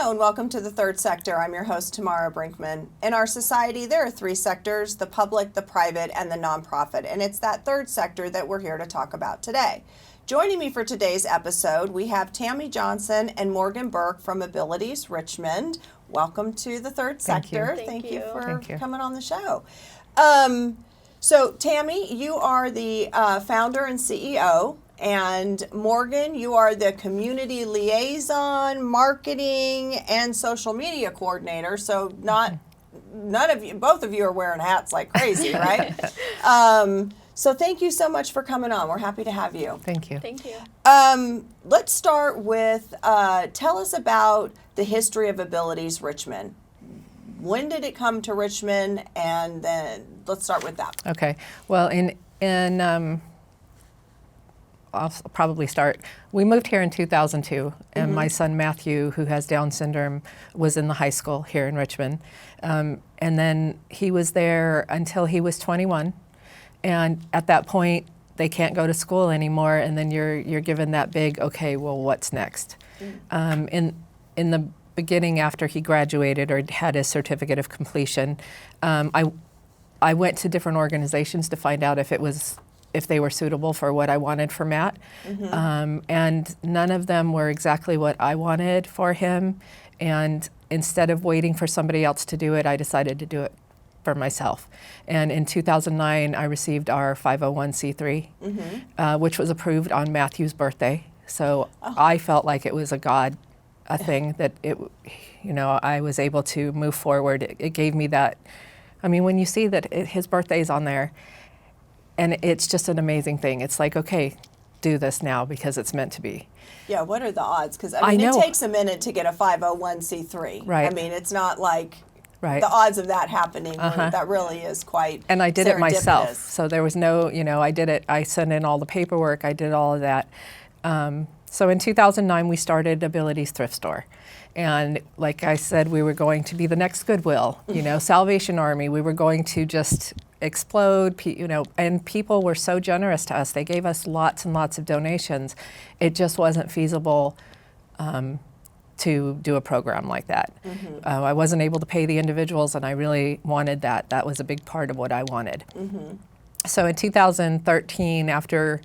Hello and welcome to the Third Sector. I'm your host, Tamara Brinkman. In our society, there are three sectors: the public, the private, and the nonprofit. And it's that third sector that we're here to talk about today. Joining me for today's episode, we have Tami Johnson and Morgan Burk from Abilities Richmond. Welcome to the Third Sector. Thank you for coming on the show. So Tami, you are the founder and CEO. And Morgan, you are the community liaison, marketing, and social media coordinator. So none of you, both of you are wearing hats like crazy, right? So thank you so much for coming on. We're happy to have you. Thank you. Thank you. Let's start with, tell us about the history of Abilities Richmond. When did it come to Richmond? And then let's start with that. Okay. Well, I'll probably start. We moved here in 2002, and my son Matthew, who has Down syndrome, was in the high school here in Richmond. And then he was there until he was 21. And at that point, they can't go to school anymore, and then you're given that big, okay, well, what's next? In the beginning, after he graduated or had his certificate of completion, I went to different organizations to find out if they were suitable for what I wanted for Matt. And none of them were exactly what I wanted for him. And instead of waiting for somebody else to do it, I decided to do it for myself. And in 2009, I received our 501c3, which was approved on Matthew's birthday. So I felt like it was a thing that I was able to move forward. It gave me that. I mean, when you see that his birthday's on there, and it's just an amazing thing. It's like, okay, do this now because it's meant to be. Yeah, what are the odds? Because I mean, it takes a minute to get a 501c3. Right. I mean, it's not like right. the odds of that happening. That really is quite And I did it myself. So there was no, I did it. I sent in all the paperwork. I did all of that. So in 2009, we started Abilities Thrift Store. And like I said, we were going to be the next Goodwill, Salvation Army. We were going to just explode, and people were so generous to us. They gave us lots and lots of donations. It just wasn't feasible to do a program like that. I wasn't able to pay the individuals, and I really wanted that. That was a big part of what I wanted. So in 2013, after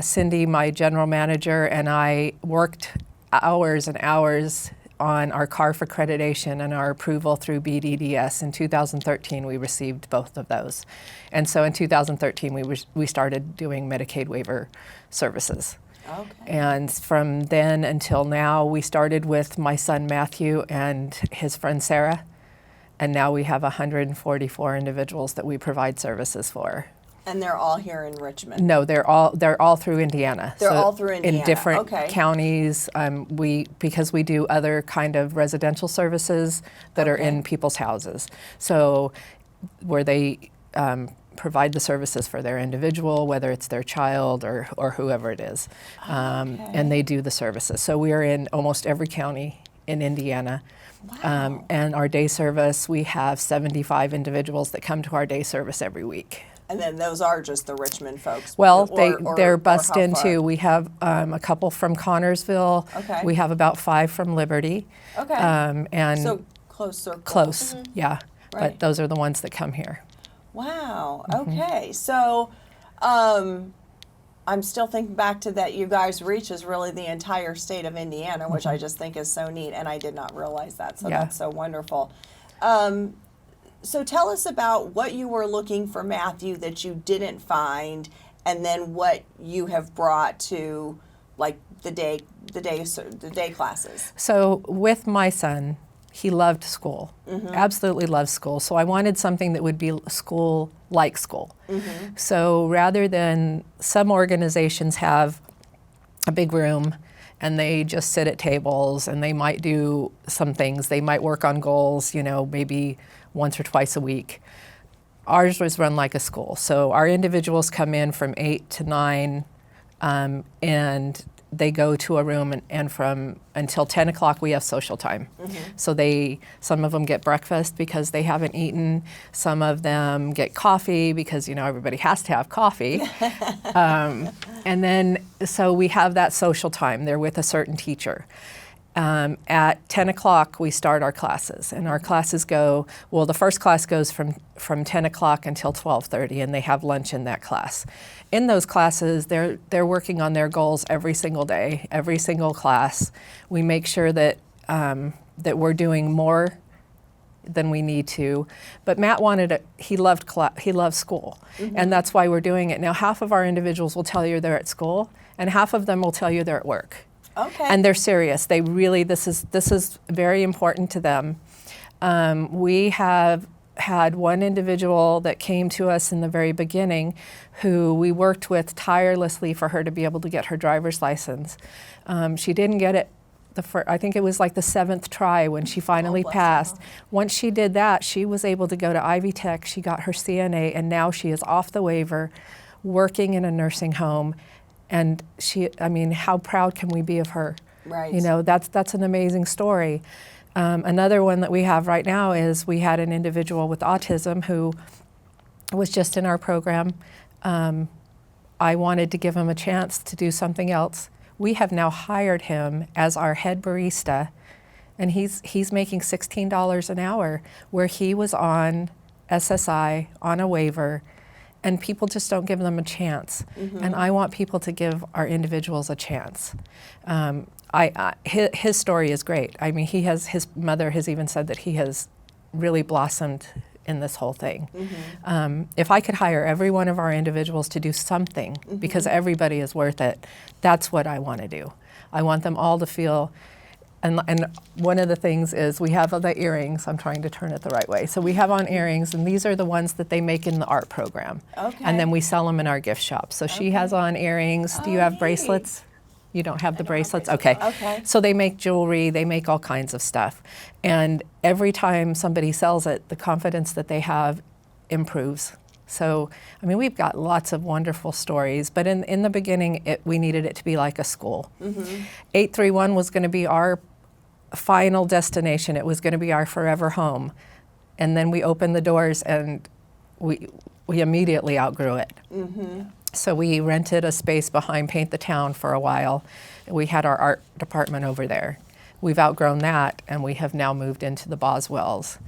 Cindy, my general manager, and I worked hours and hours on our CARF accreditation and our approval through BDDS. In 2013, we received both of those. And so in 2013, we started doing Medicaid waiver services. Okay. And from then until now, we started with my son Matthew and his friend Sarah. And now we have 144 individuals that we provide services for. And they're all here in Richmond? No, they're all through Indiana. They're all through Indiana. In different counties. Because we do other kind of residential services that are in people's houses. So where they provide the services for their individual, whether it's their child or whoever it is. And they do the services. So we are in almost every county in Indiana. Wow. And our day service, we have 75 individuals that come to our day service every week. And then those are just the Richmond folks? Well, they're bussed in too. We have a couple from Connorsville. Okay. We have about 5 from Liberty. Okay. And so close circle. Close, yeah. Right. But those are the ones that come here. Wow. Okay. So I'm still thinking back to that you guys reach is really the entire state of Indiana, which I just think is so neat, and I did not realize that. So that's so wonderful. So tell us about what you were looking for Matthew that you didn't find, and then what you have brought to like the day classes. So with my son, he loved school, absolutely loved school. So I wanted something that would be school like school. So rather than some organizations have a big room and they just sit at tables and they might do some things, they might work on goals, maybe once or twice a week. Ours was run like a school. So our individuals come in from 8 to 9 and they go to a room and from until 10 o'clock we have social time. So some of them get breakfast because they haven't eaten. Some of them get coffee because everybody has to have coffee. And then so we have that social time. They're with a certain teacher. At 10 o'clock, we start our classes, and our classes go, well, the first class goes from 10 o'clock until 12:30, and they have lunch in that class. In those classes, they're working on their goals every single day, every single class. We make sure that we're doing more than we need to. But Matt wanted it, he loved school, and that's why we're doing it. Now, half of our individuals will tell you they're at school, and half of them will tell you they're at work. Okay. And they're serious. They really, this is very important to them. We have had one individual that came to us in the very beginning who we worked with tirelessly for her to be able to get her driver's license. She didn't get it, I think it was like the 7th try when she finally passed. Her. Once she did that, she was able to go to Ivy Tech, she got her CNA, and now she is off the waiver, working in a nursing home. And how proud can we be of her? Right. You know, that's an amazing story. Another one that we have right now is we had an individual with autism who was just in our program. I wanted to give him a chance to do something else. We have now hired him as our head barista, and he's making $16 an hour, where he was on SSI, on a waiver, and people just don't give them a chance. And I want people to give our individuals a chance. His story is great. I mean, his mother has even said that he has really blossomed in this whole thing. If I could hire every one of our individuals to do something, because everybody is worth it, that's what I want to do. I want them all to feel, and one of the things is we have the earrings. I'm trying to turn it the right way. So we have on earrings, and these are the ones that they make in the art program. Okay. And then we sell them in our gift shop. So she has on earrings. Do you have bracelets? You don't have the bracelets? Okay. Okay. So they make jewelry, they make all kinds of stuff. And every time somebody sells it, the confidence that they have improves. So, I mean, we've got lots of wonderful stories, but in the beginning, we needed it to be like a school. 831 was going to be our final destination. It was going to be our forever home. And then we opened the doors, and we immediately outgrew it. So we rented a space behind Paint the Town for a while. We had our art department over there. We've outgrown that, and we have now moved into the Boswells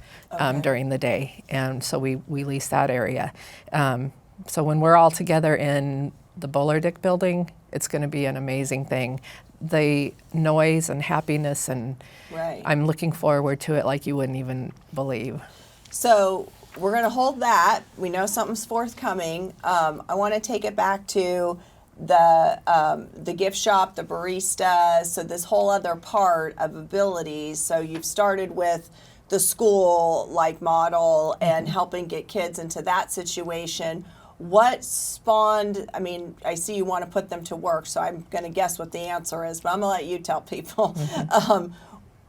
during the day, and so we lease that area. So when we're all together in the Bullardick building, it's going to be an amazing thing. The noise and happiness, and Right. I'm looking forward to it like you wouldn't even believe. So we're going to hold that. We know something's forthcoming. I want to take it back to the gift shop, the barista, so this whole other part of abilities. So you've started with the school like model and helping get kids into that situation. What spawned, I mean, I see you want to put them to work, so I'm going to guess what the answer is, but I'm going to let you tell people.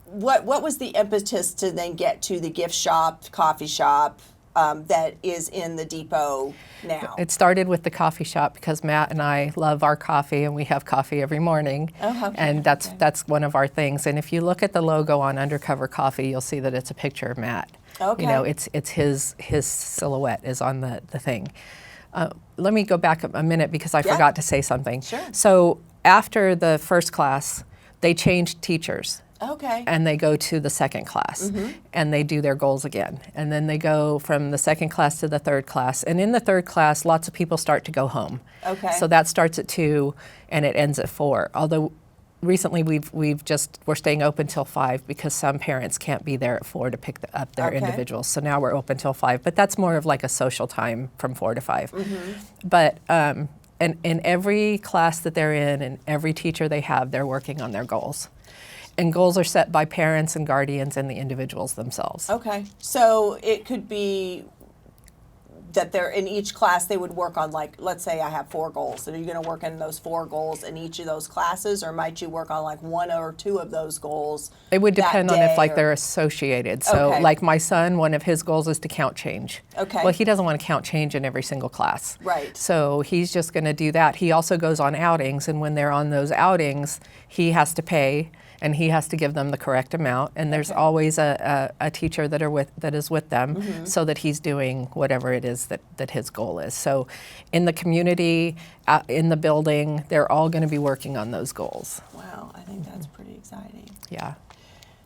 What was the impetus to then get to the gift shop, coffee shop, that is in the depot now? It started with the coffee shop because Matt and I love our coffee, and we have coffee every morning. Oh, okay. And that's one of our things. And if you look at the logo on Undercover Coffee, you'll see that it's a picture of Matt. Okay. You know, it's his silhouette is on the thing. Let me go back a minute because I forgot to say something. Sure. So after the first class, they changed teachers. Okay. And they go to the second class, and they do their goals again. And then they go from the second class to the third class. And in the third class, lots of people start to go home. Okay. So that starts at 2, and it ends at 4. Although recently we're staying open till 5 because some parents can't be there at 4 to pick up their individuals. So now we're open till 5. But that's more of like a social time from 4 to 5. But and in every class that they're in and every teacher they have, they're working on their goals. And goals are set by parents and guardians and the individuals themselves. Okay. So it could be that they're in each class they would work on, like, let's say I have 4 goals. So are you going to work in those 4 goals in each of those classes, or might you work on like 1 or 2 of those goals? It would depend on if or... they're associated. So Okay. like my son, one of his goals is to count change. Okay. Well, he doesn't want to count change in every single class. Right. So he's just going to do that. He also goes on outings, and when they're on those outings, he has to pay. and he has to give them the correct amount. And there's always a teacher that is with them, so that he's doing whatever it is that his goal is. So, in the community, in the building, they're all going to be working on those goals. Wow, I think that's pretty exciting. Yeah.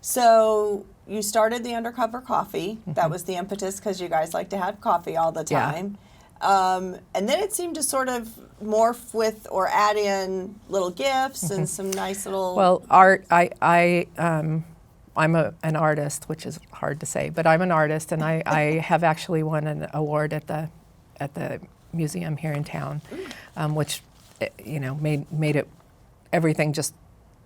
So you started the Undercover Coffee. That was the impetus because you guys like to have coffee all the time. And then it seemed to sort of morph with or add in little gifts and some nice little... Well, art, I'm an artist, which is hard to say, but I'm an artist, and I have actually won an award at the museum here in town, which, you know, made it everything just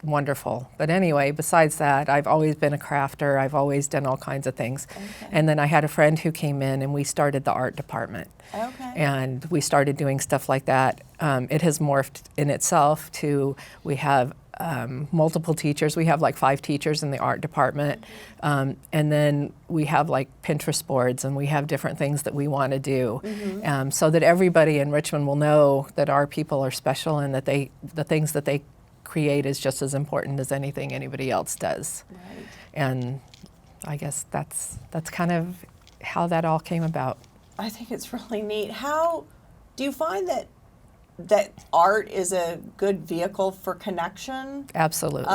wonderful. But anyway, besides that, I've always been a crafter. I've always done all kinds of things. Okay. And then I had a friend who came in, and we started the art department. Okay. And we started doing stuff like that. It has morphed in itself to, we have multiple teachers. We have like 5 teachers in the art department. And then we have like Pinterest boards, and we have different things that we want to do, so that everybody in Richmond will know that our people are special, and that the things that they create is just as important as anything anybody else does. Right. And I guess that's kind of how that all came about. I think it's really neat. How do you find that art is a good vehicle for connection? Absolutely.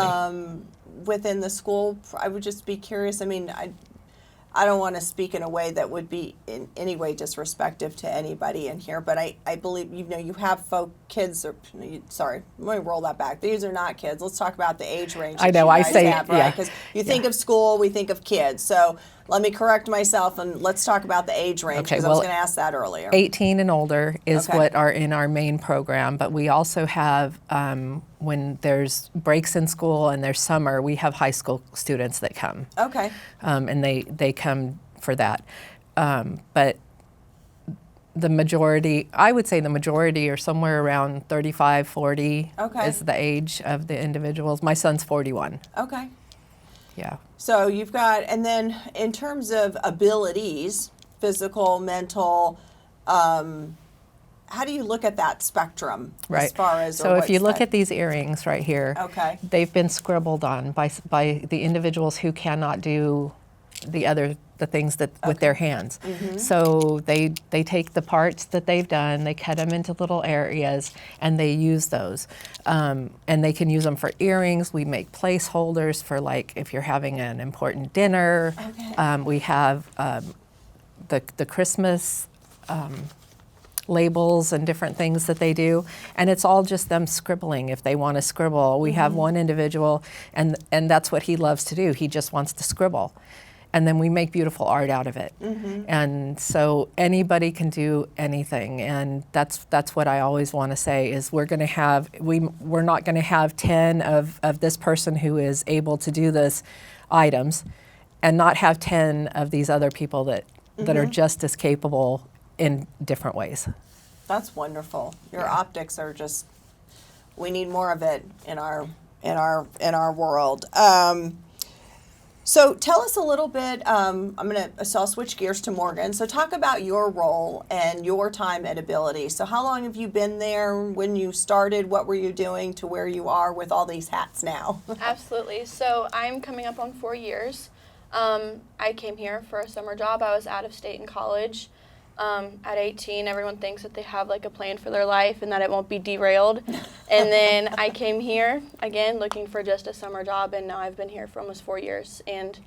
Within the school? I would just be curious. I mean, I don't want to speak in a way that would be in any way disrespectful to anybody in here, but I believe, you know, you have kids, sorry, let me roll that back. These are not kids. Let's talk about the age range. I know, I say, have, right? Because you think of school, we think of kids. So let me correct myself, and let's talk about the age range, because I was going to ask that earlier. 18 and older is what are in our main program, but we also have, when there's breaks in school and there's summer, we have high school students that come. Okay. And they come for that. But the majority, I would say the majority are somewhere around 35, 40 is the age of the individuals. My son's 41. Okay. Yeah. So you've got, and then in terms of abilities, physical, mental, how do you look at that spectrum as far as? So if you look at these earrings right here, they've been scribbled on by the individuals who cannot do the things that with their hands. So they take the parts that they've done, they cut them into little areas, and they use those. And they can use them for earrings. We make placeholders for, like, if you're having an important dinner. We have the Christmas labels and different things that they do, and it's all just them scribbling if they want to scribble. We have one individual, and that's what he loves to do. He just wants to scribble. And then we make beautiful art out of it. And so anybody can do anything, and that's what I always want to say is we're not going to have 10 of this person who is able to do this items, and not have 10 of these other people that are just as capable in different ways. That's wonderful. Your optics are just, we need more of it in our world. So tell us a little bit, I'll switch gears to Morgan. So talk about your role and your time at Abilities. So how long have you been there? When you started, what were you doing to where you are with all these hats now? Absolutely. So I'm coming up on 4 years. I came here for a summer job. I was out of state in college. At 18, everyone thinks that they have like a plan for their life and that it won't be derailed. And then I came here again looking for just a summer job, and now I've been here for almost 4 years, and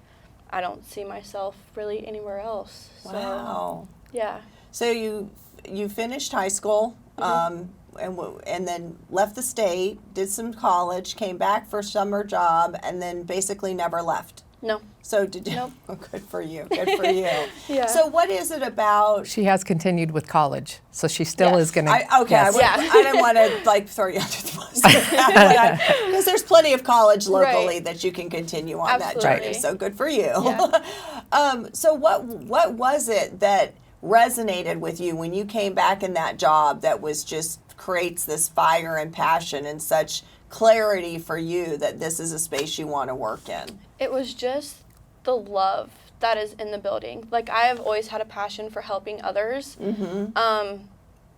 I don't see myself really anywhere else. Wow. So, yeah. So you finished high school, and then left the state, did some college, came back for a summer job, and then basically never left. No. So did you? Nope. Oh, good for you. Good for you. Yeah. So what is it about? She has continued with college, so she still is going to. I didn't want to throw you under the bus because there's plenty of college locally that you can continue on that journey. So good for you. Yeah. So what was it that resonated with you when you came back in that job that was just creates this fire and passion and such clarity for you that this is a space you want to work in? It was just the love that is in the building. Like, I have always had a passion for helping others,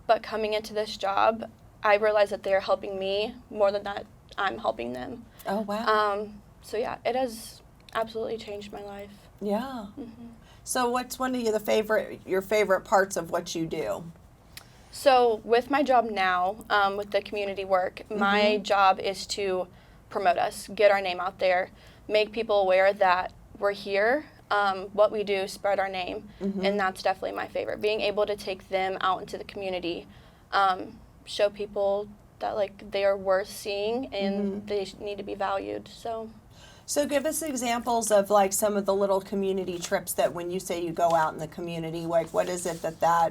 but coming into this job, I realized that they're helping me more than that I'm helping them. Oh, wow. So yeah, it has absolutely changed my life. Yeah. Mm-hmm. So what's one of your favorite parts of what you do? So with my job now, with the community work, my job is to promote us, get our name out there, make people aware that we're here, what we do, spread our name, and that's definitely my favorite. Being able to take them out into the community, show people that like they are worth seeing and they need to be valued. So give us examples of like some of the little community trips that when you say you go out in the community, like what is it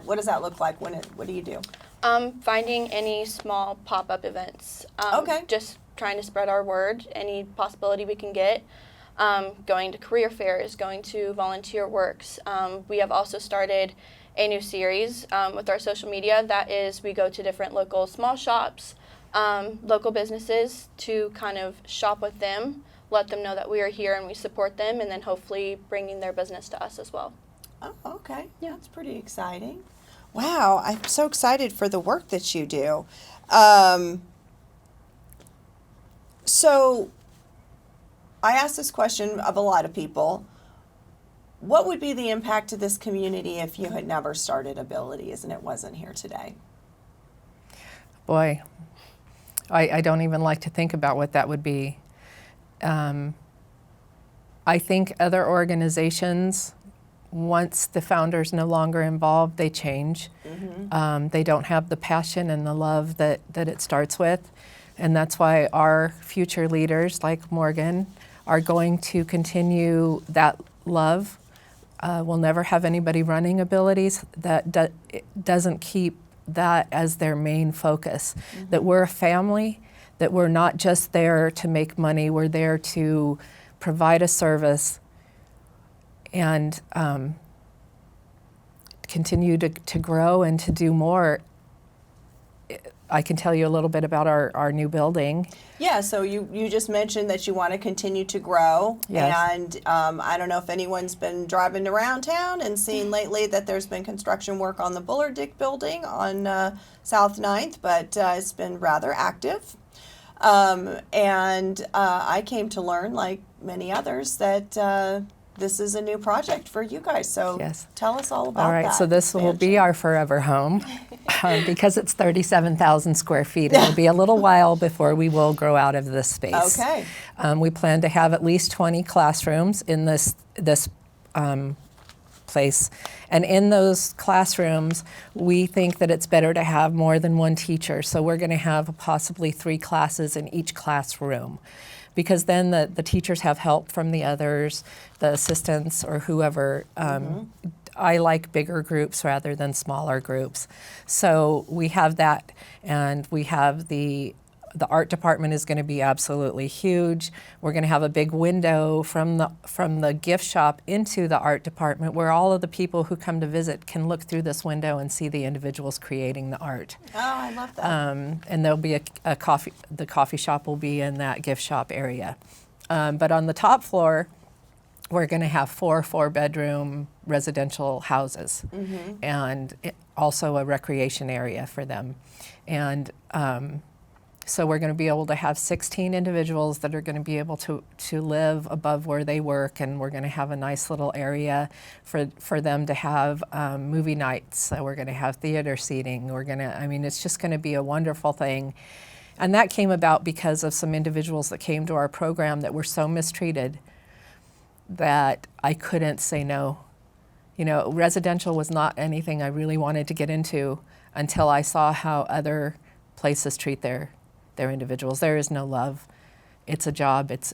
what does that look like? What do you do? Finding any small pop-up events. Okay. Just trying to spread our word, any possibility we can get. Going to career fairs, going to volunteer works. We have also started a new series with our social media. That is, we go to different local small shops, local businesses to kind of shop with them, let them know that we are here and we support them, and then hopefully bringing their business to us as well. Oh, okay. Yeah. That's pretty exciting. Wow, I'm so excited for the work that you do. So I asked this question of a lot of people. What would be the impact to this community if you had never started Abilities and it wasn't here today? Boy, I don't even like to think about what that would be. I think other organizations, once the founder's no longer involved, they change. They don't have the passion and the love that it starts with. And that's why our future leaders, like Morgan, are going to continue that love. We'll never have anybody running Abilities that doesn't keep that as their main focus. That we're a family, that we're not just there to make money, we're there to provide a service and continue to grow and to do more. I can tell you a little bit about our new building. Yeah, so you just mentioned that you want to continue to grow. Yes. And I don't know if anyone's been driving around town and seen lately that there's been construction work on the Bullard Dick building on South 9th, but it's been rather active. And I came to learn, like many others, that this is a new project for you guys. So Yes. tell us all about that. All right, so this will be our forever home because it's 37,000 square feet. It'll be a little while before we will grow out of this space. Okay. We plan to have at least 20 classrooms in this place. And in those classrooms, we think that it's better to have more than one teacher. So we're going to have possibly 3 classes in each classroom, because then the teachers have help from the others, the assistants or whoever. I like bigger groups rather than smaller groups. So we have that, and we have the art department is going to be absolutely huge. We're going to have a big window from the gift shop into the art department, where all of the people who come to visit can look through this window and see the individuals creating the art. Oh, I love that. And there'll be a coffee. The coffee shop will be in that gift shop area. But on the top floor, we're going to have 4 4-bedroom residential houses, and also a recreation area for them. And so we're going to be able to have 16 individuals that are going to be able to live above where they work, and we're going to have a nice little area for them to have movie nights. So we're going to have theater seating. It's just going to be a wonderful thing. And that came about because of some individuals that came to our program that were so mistreated that I couldn't say no. You know, residential was not anything I really wanted to get into until I saw how other places treat their individuals. There is no love. It's a job. It's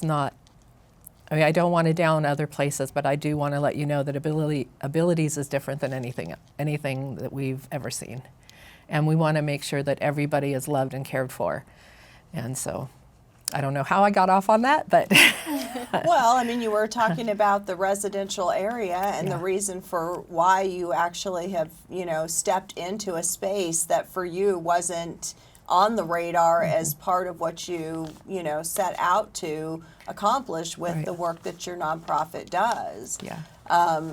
not. I mean, I don't want to down other places, but I do want to let you know that Abilities is different than anything that we've ever seen, and we want to make sure that everybody is loved and cared for. And so, I don't know how I got off on that, but well, I mean, you were talking about the residential area and the reason for why you actually have, stepped into a space that for you wasn't on the radar as part of what you set out to accomplish with the work that your nonprofit does. Yeah.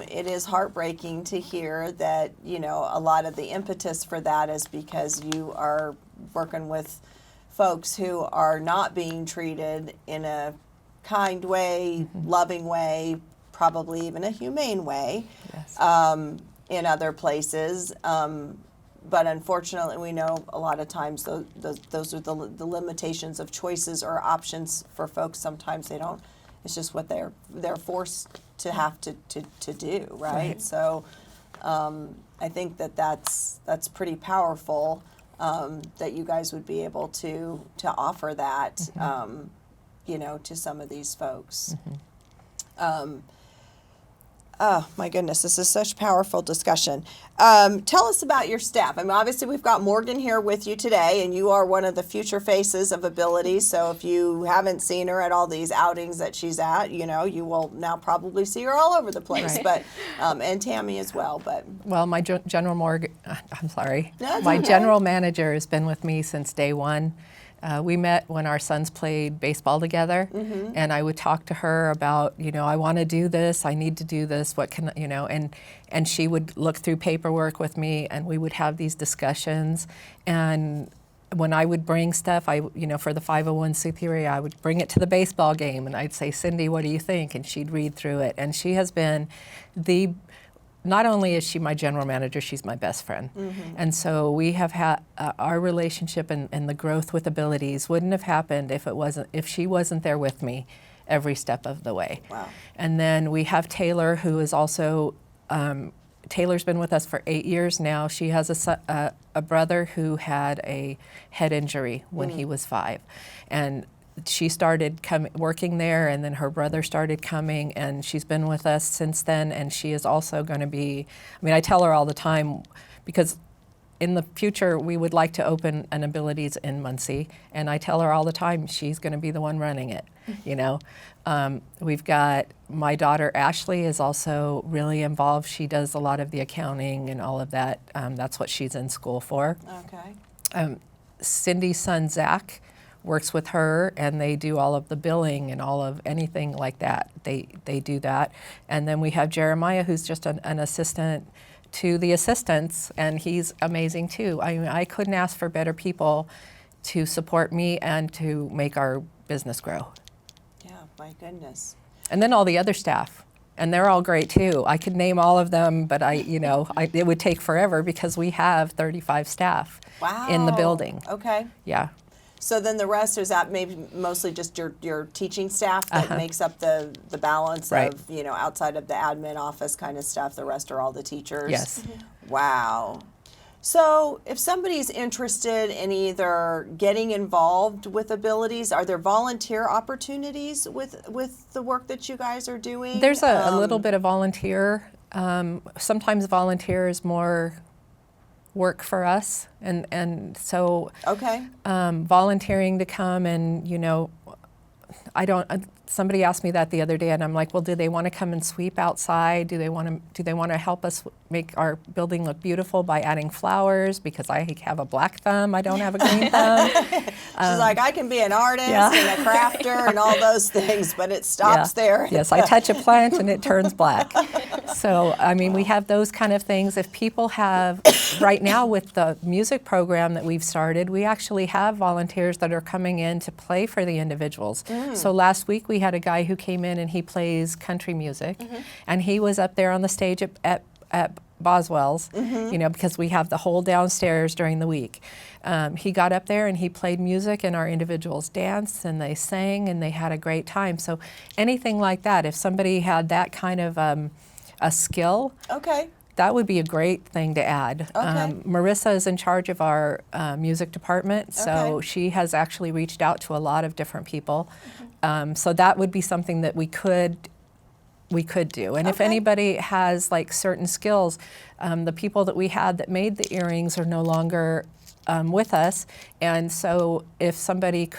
It is heartbreaking to hear that, a lot of the impetus for that is because you are working with folks who are not being treated in a kind way, loving way, probably even a humane way, Yes. in other places. But unfortunately, we know a lot of times those are the limitations of choices or options for folks. Sometimes they don't. It's just what they're forced to have to do, right? Right. So I think that's pretty powerful that you guys would be able to offer that, to some of these folks. Oh my goodness, this is such powerful discussion. Tell us about your staff. I mean, obviously we've got Morgan here with you today, and you are one of the future faces of Abilities. So if you haven't seen her at all these outings that she's at, you will now probably see her all over the place. Right. But and Tami as well. But Well, my general That's my okay. general manager has been with me since day one. We met when our sons played baseball together, and I would talk to her about, I want to do this, I need to do this, what can, and she would look through paperwork with me, and we would have these discussions. And when I would bring stuff, for the 501c3, I would bring it to the baseball game, and I'd say, Cindy, what do you think? And she'd read through it. And she has been not only is she my general manager, she's my best friend. And so we have had our relationship and the growth with Abilities wouldn't have happened if she wasn't there with me every step of the way. Wow. And then we have Taylor, who is also, Taylor's been with us for 8 years now. She has a brother who had a head injury when he was 5. And she started working there, and then her brother started coming, and she's been with us since then. And she is also going to be, I tell her all the time, because in the future we would like to open an Abilities in Muncie, and I tell her all the time she's going to be the one running it. We've got my daughter Ashley is also really involved. She does a lot of the accounting and all of that. That's what she's in school for. Okay. Cindy's son Zach works with her, and they do all of the billing and all of anything like that. They do that. And then we have Jeremiah, who's just an assistant to the assistants, and he's amazing too. I couldn't ask for better people to support me and to make our business grow. Yeah, my goodness. And then all the other staff, and they're all great too. I could name all of them, but it would take forever because we have 35 staff in the building. Okay. Yeah. So then the rest, is that maybe mostly just your teaching staff that makes up the balance Right. of, outside of the admin office kind of stuff, the rest are all the teachers? Yes. Wow. So if somebody's interested in either getting involved with Abilities, are there volunteer opportunities with the work that you guys are doing? There's a little bit of volunteer. Sometimes volunteer is more work for us, and so Okay. volunteering to come and somebody asked me that the other day, and I'm like, well, do they want to come and sweep outside? Do they want to help us make our building look beautiful by adding flowers? Because I have a black thumb, I don't have a green thumb. She's like, I can be an artist and a crafter and all those things, but it stops there. Yes, I touch a plant and it turns black. So, we have those kind of things. If people have, right now with the music program that we've started, we actually have volunteers that are coming in to play for the individuals. So last week we had a guy who came in and he plays country music, and he was up there on the stage at Boswell's, because we have the whole downstairs during the week. He got up there and he played music, and our individuals danced and they sang and they had a great time. So anything like that, if somebody had that kind of a skill, Okay. that would be a great thing to add. Okay. Marissa is in charge of our music department, so Okay. she has actually reached out to a lot of different people. So that would be something that we could do. And if Okay. anybody has like certain skills, the people that we had that made the earrings are no longer with us, and so if somebody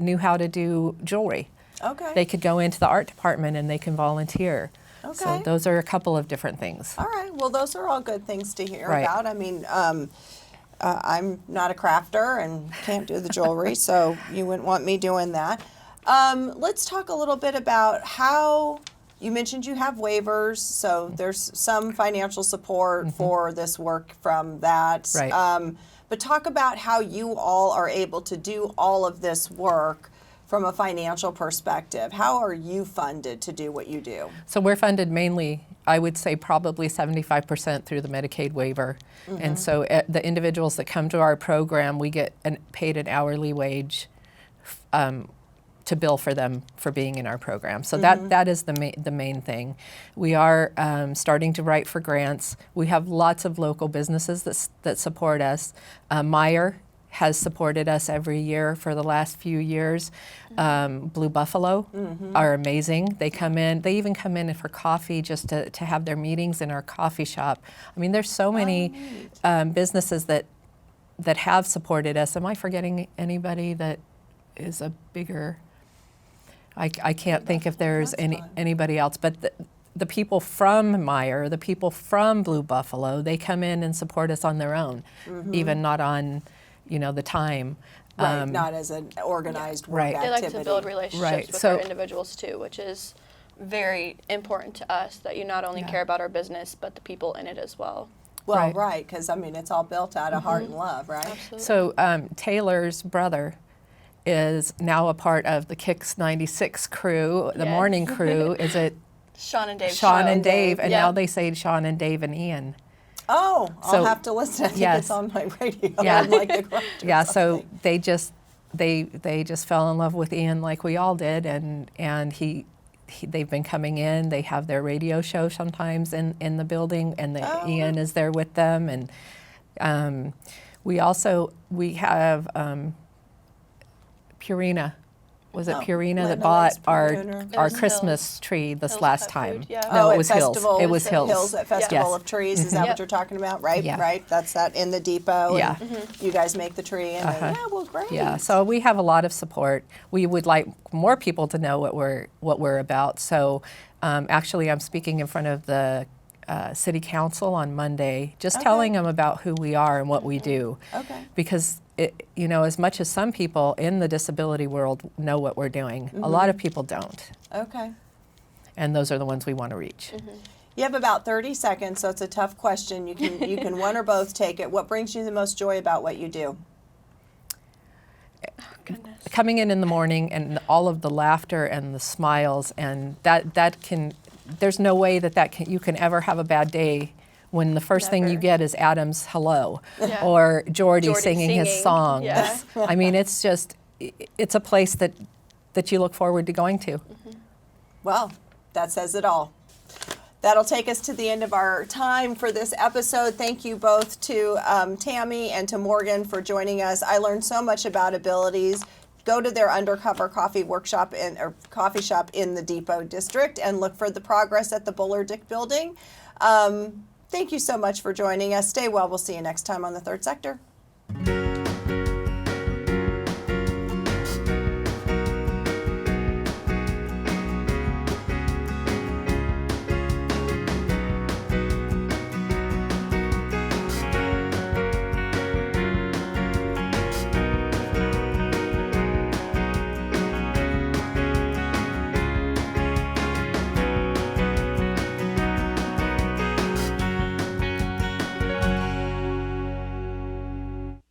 knew how to do jewelry, Okay. they could go into the art department and they can volunteer. Okay. So those are a couple of different things. All right. Well, those are all good things to hear Right. about. I'm not a crafter and can't do the jewelry, so you wouldn't want me doing that. Let's talk a little bit about how You mentioned you have waivers, so there's some financial support for this work from that. Right. But talk about how you all are able to do all of this work from a financial perspective. How are you funded to do what you do? So we're funded mainly, I would say probably 75% through the Medicaid waiver. And so the individuals that come to our program, we get paid an hourly wage to bill for them for being in our program. So that is the main thing. We are starting to write for grants. We have lots of local businesses that support us. Meyer has supported us every year for the last few years. Blue Buffalo are amazing. They come in, they even come in for coffee just to have their meetings in our coffee shop. I mean, there's so many businesses that have supported us. Am I forgetting anybody that is a bigger, I can't think if there's anybody else, but the people from Meyer, the people from Blue Buffalo, they come in and support us on their own, even not on, the time. Right, not as an organized work Right. activity. They like to build relationships with our individuals too, which is very important to us, that you not only care about our business, but the people in it as well. Well, right, because I mean, it's all built out of heart and love, right? Absolutely. So Taylor's brother is now a part of the Kicks 96 crew, the morning crew. Is it Sean and Dave. Sean show. and Dave? And Yeah. now they say Sean and Dave and Ian. Oh, I'll So- have to listen. I think yes. it's on my radio. Yeah. I'm like the garage or Yeah, so something. they just fell in love with Ian like we all did, and they've been coming in. They have their radio show sometimes in the building, and Ian is there with them. And we have Purina. Was it Purina Linda that bought likes our Purina. It our was Christmas Hills. tree this Hills last Pet time? Food, yeah. No, Oh, it at was Hills. Festival, It was Hills. Hills at Festival Yes. of Trees. Is that what you're talking about? Right, Yeah. right. That's that in the depot. Yeah. And you guys make the tree, and then, well, great. Yeah, so we have a lot of support. We would like more people to know what we're about. So actually, I'm speaking in front of the City Council on Monday, just telling them about who we are and what we do. Okay. Because as much as some people in the disability world know what we're doing, a lot of people don't, Okay. and those are the ones we want to reach. You have about 30 seconds, so it's a tough question. You can one or both take it. What brings you the most joy about what you do? Goodness. Coming in the morning and all of the laughter and the smiles, and that can, there's no way you can ever have a bad day when the first thing you Never. get is Adam's hello Yeah. or Jordy Jordy singing his singing. songs. Yeah. I mean, it's a place that you look forward to going to. Well, that says it all. That'll take us to the end of our time for this episode. Thank you both to Tami and to Morgan for joining us. I learned so much about Abilities. Go to their undercover coffee workshop or coffee shop in the Depot District and look for the progress at the Buller Dick Building. Thank you so much for joining us. Stay well. We'll see you next time on The Third Sector.